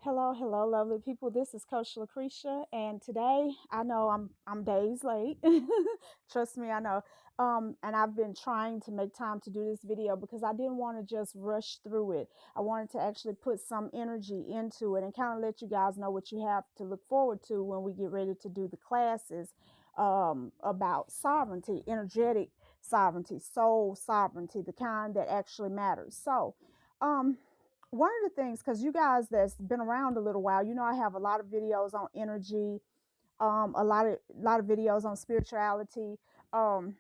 Hello, hello, lovely people. This is Coach Lucretia, and today I know I'm days late. Trust me, I know. And I've been trying to make time to do this video because I didn't want to just rush through it. I wanted to actually put some energy into it and kind of let you guys know what you have to look forward to when we get ready to do the classes about sovereignty, energetic sovereignty, soul sovereignty, the kind that actually matters. Um, One of the things, because you guys that's been around a little while, I have a lot of videos on energy, a lot of videos on spirituality, um,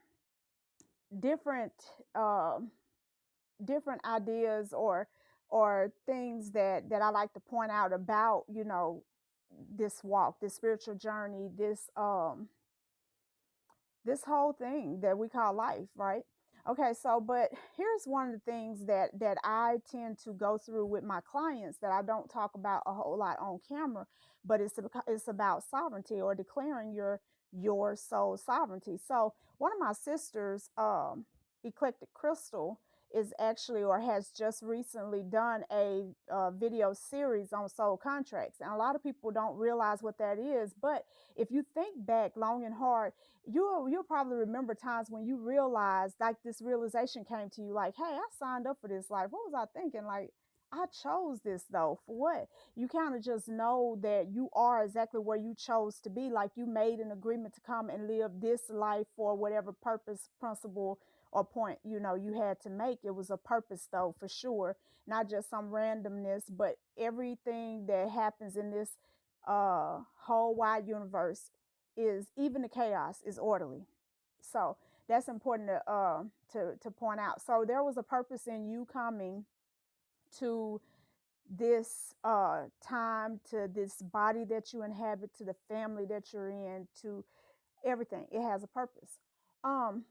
different um different ideas or things that I like to point out about this walk, this spiritual journey, this whole thing that we call life, right? Okay, so but here's one of the things that I tend to go through with my clients that I don't talk about a whole lot on camera, but it's about sovereignty or declaring your soul sovereignty. So one of my sisters, Eclectic Crystal, is actually or has just recently done a video series on soul contracts, and a lot of people don't realize what that is. But if you think back long and hard, you'll probably remember times when you realized, like, this realization came to you, like, hey, I signed up for this life. What was I thinking? Like, I chose this though. For what? You kind of just know that you are exactly where you chose to be. Like, you made an agreement to come and live this life for whatever purpose, principle, or point you had to make. It was a purpose though, for sure, not just some randomness, but everything that happens in this whole wide universe is, even the chaos is orderly. So that's important to point out. So there was a purpose in you coming to this time, to this body that you inhabit, to the family that you're in, to everything. It has a purpose. um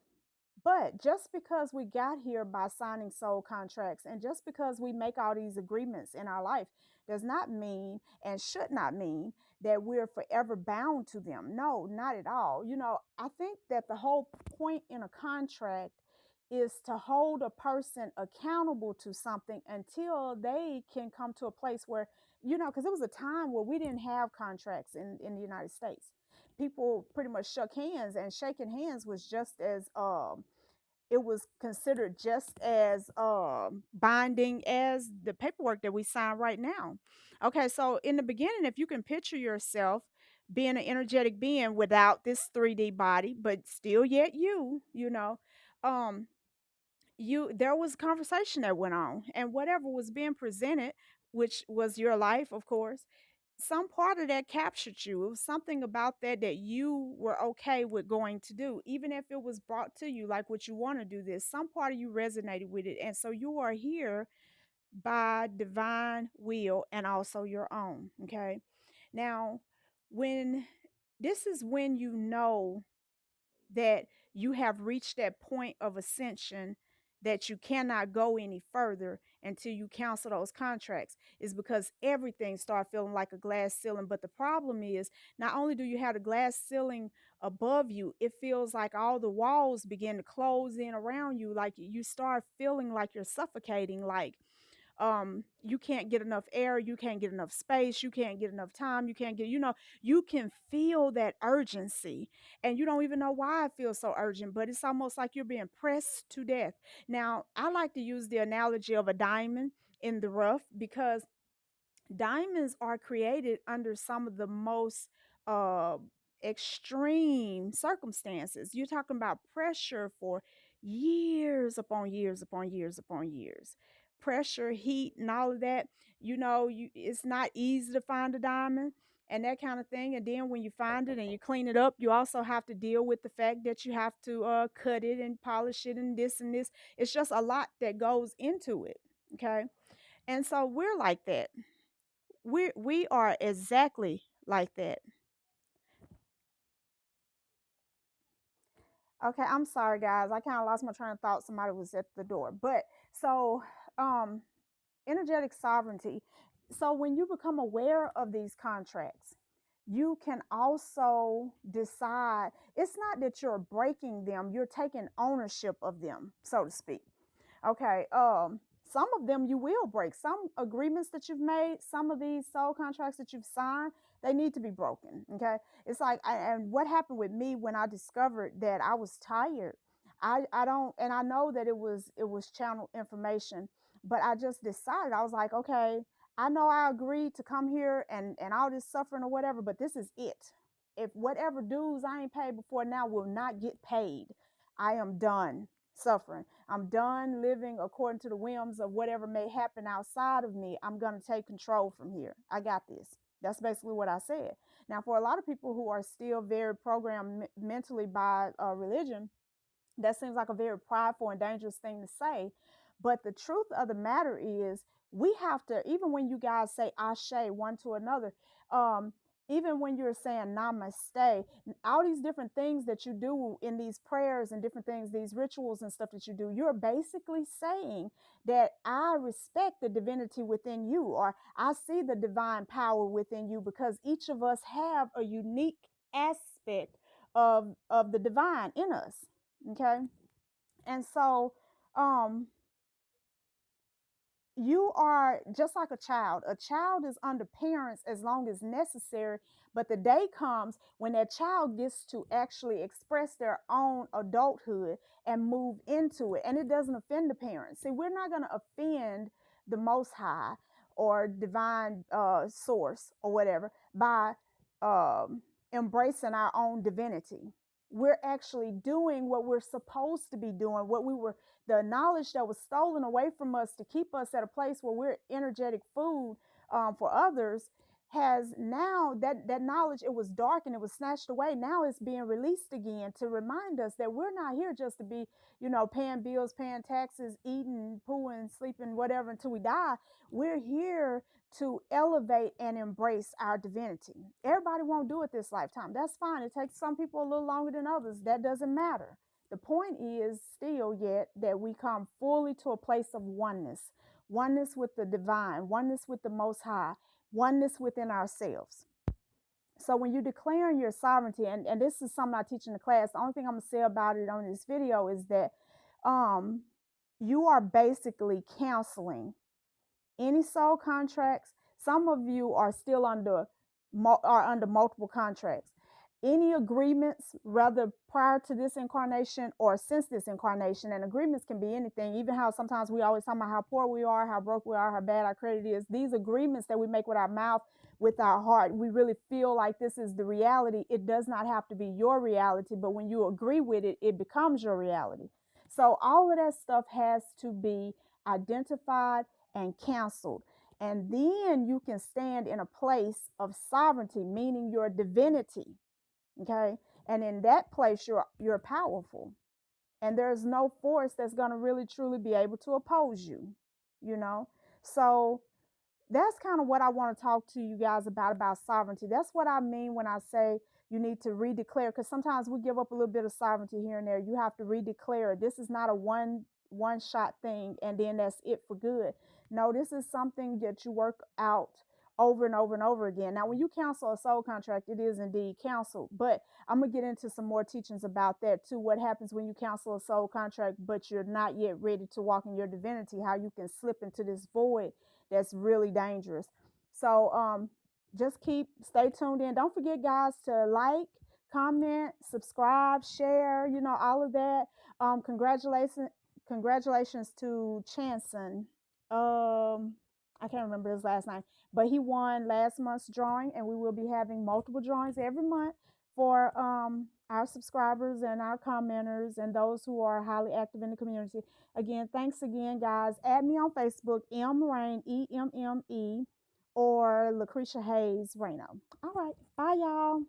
but just because we got here by signing soul contracts, and just because we make all these agreements in our life, does not mean, and should not mean, that we're forever bound to them. No, not at all. I think that the whole point in a contract is to hold a person accountable to something until they can come to a place where, because it was a time where we didn't have contracts in the United States. People pretty much shook hands, and shaking hands was just as it was considered just as binding as the paperwork that we sign right now. Okay, so in the beginning, if you can picture yourself being an energetic being without this 3D body, but still yet um, there was a conversation that went on, and whatever was being presented, which was your life, of course, some part of that captured you. It was something about that that you were okay with going to do, even if it was brought to you like what you want to do this. Some part of you resonated with it. And so you are here by divine will and also your own. Okay. Now, when this is when you know that you have reached that point of ascension, that you cannot go any further until you cancel those contracts, is because everything starts feeling like a glass ceiling. But the problem is, not only do you have the glass ceiling above you, it feels like all the walls begin to close in around you. Like, you start feeling like you're suffocating, like you can't get enough air, you can't get enough space, you can't get enough time, you can't get, you can feel that urgency, and you don't even know why it feels so urgent, but it's almost like you're being pressed to death. Now, I like to use the analogy of a diamond in the rough, because diamonds are created under some of the most uh, extreme circumstances. You're talking about pressure for years upon years upon years upon years. Pressure, heat, and all of that. It's not easy to find a diamond and that kind of thing. And then when you find it and you clean it up, you also have to deal with the fact that you have to cut it and polish it and this and this. It's just a lot that goes into it. Okay. And so we're like that. We are exactly like that. Okay, I'm sorry guys. I kind of lost my train of thought. Somebody was at the door. But so um energetic sovereignty. So when you become aware of these contracts, you can also decide, it's not that you're breaking them, you're taking ownership of them, so to speak. Okay. Some of them you will break. Some agreements that you've made, some of these soul contracts that you've signed, they need to be broken. Okay. It's like, and what happened with me when I discovered that I was tired, I don't, and I know that it was channel information, but I just decided, I was like, okay, I know I agreed to come here and all this suffering or whatever, but this is it. If whatever dues I ain't paid before now will not get paid, I am done suffering. I'm done living according to the whims of whatever may happen outside of me. I'm going to take control from here. I got this. That's basically what I said. Now, for a lot of people who are still very programmed mentally by religion, that seems like a very prideful and dangerous thing to say. But the truth of the matter is, we have to, even when you guys say ashe one to another, um, even when you're saying namaste, all these different things that you do in these prayers and different things, these rituals and stuff that you do, you're basically saying that I respect the divinity within you, or I see the divine power within you, because each of us have a unique aspect of the divine in us. Okay. And so, um, you are just like a child. A child is under parents as long as necessary, but the day comes when that child gets to actually express their own adulthood and move into it, and it doesn't offend the parents. See, we're not going to offend the Most High or divine source or whatever by um, embracing our own divinity. We're actually doing what we're supposed to be doing, what we were, the knowledge that was stolen away from us to keep us at a place where we're energetic food for others, has now, that knowledge, it was dark and it was snatched away, now it's being released again to remind us that we're not here just to be, paying bills, paying taxes, eating, pooing, sleeping, whatever, until we die. We're here to elevate and embrace our divinity. Everybody won't do it this lifetime. That's fine. It takes some people a little longer than others. That doesn't matter. The point is still yet that we come fully to a place of oneness, oneness with the divine, oneness with the Most High, oneness within ourselves. So when you're declaring your sovereignty, and this is something I teach in the class, the only thing I'm going to say about it on this video is that um, you are basically counseling any soul contracts. Some of you are still under multiple contracts. Any agreements, rather prior to this incarnation or since this incarnation, and agreements can be anything, even how sometimes we always talk about how poor we are, how broke we are, how bad our credit is. These agreements that we make with our mouth, with our heart, we really feel like this is the reality. It does not have to be your reality, but when you agree with it, it becomes your reality. So all of that stuff has to be identified and canceled. And then you can stand in a place of sovereignty, meaning your divinity. Okay. And in that place, you're powerful. And there's no force that's going to really truly be able to oppose you, you know? So that's kind of what I want to talk to you guys about sovereignty. That's what I mean when I say you need to redeclare, because sometimes we give up a little bit of sovereignty here and there. You have to redeclare. This is not a one shot thing and then that's it for good. No, this is something that you work out over and over and over again. Now, when you cancel a soul contract, it is indeed canceled, but I'm gonna get into some more teachings about that too. What happens when you cancel a soul contract but you're not yet ready to walk in your divinity, how you can slip into this void that's really dangerous. So just stay tuned in. Don't forget, guys, to like, comment, subscribe, share, all of that. Congratulations to Chanson. I can't remember his last name, but he won last month's drawing, and we will be having multiple drawings every month for our subscribers and our commenters and those who are highly active in the community. Again, thanks again, guys. Add me on Facebook, M Rain, EMME, or Lucretia Hayes Reno. All right. Bye, y'all.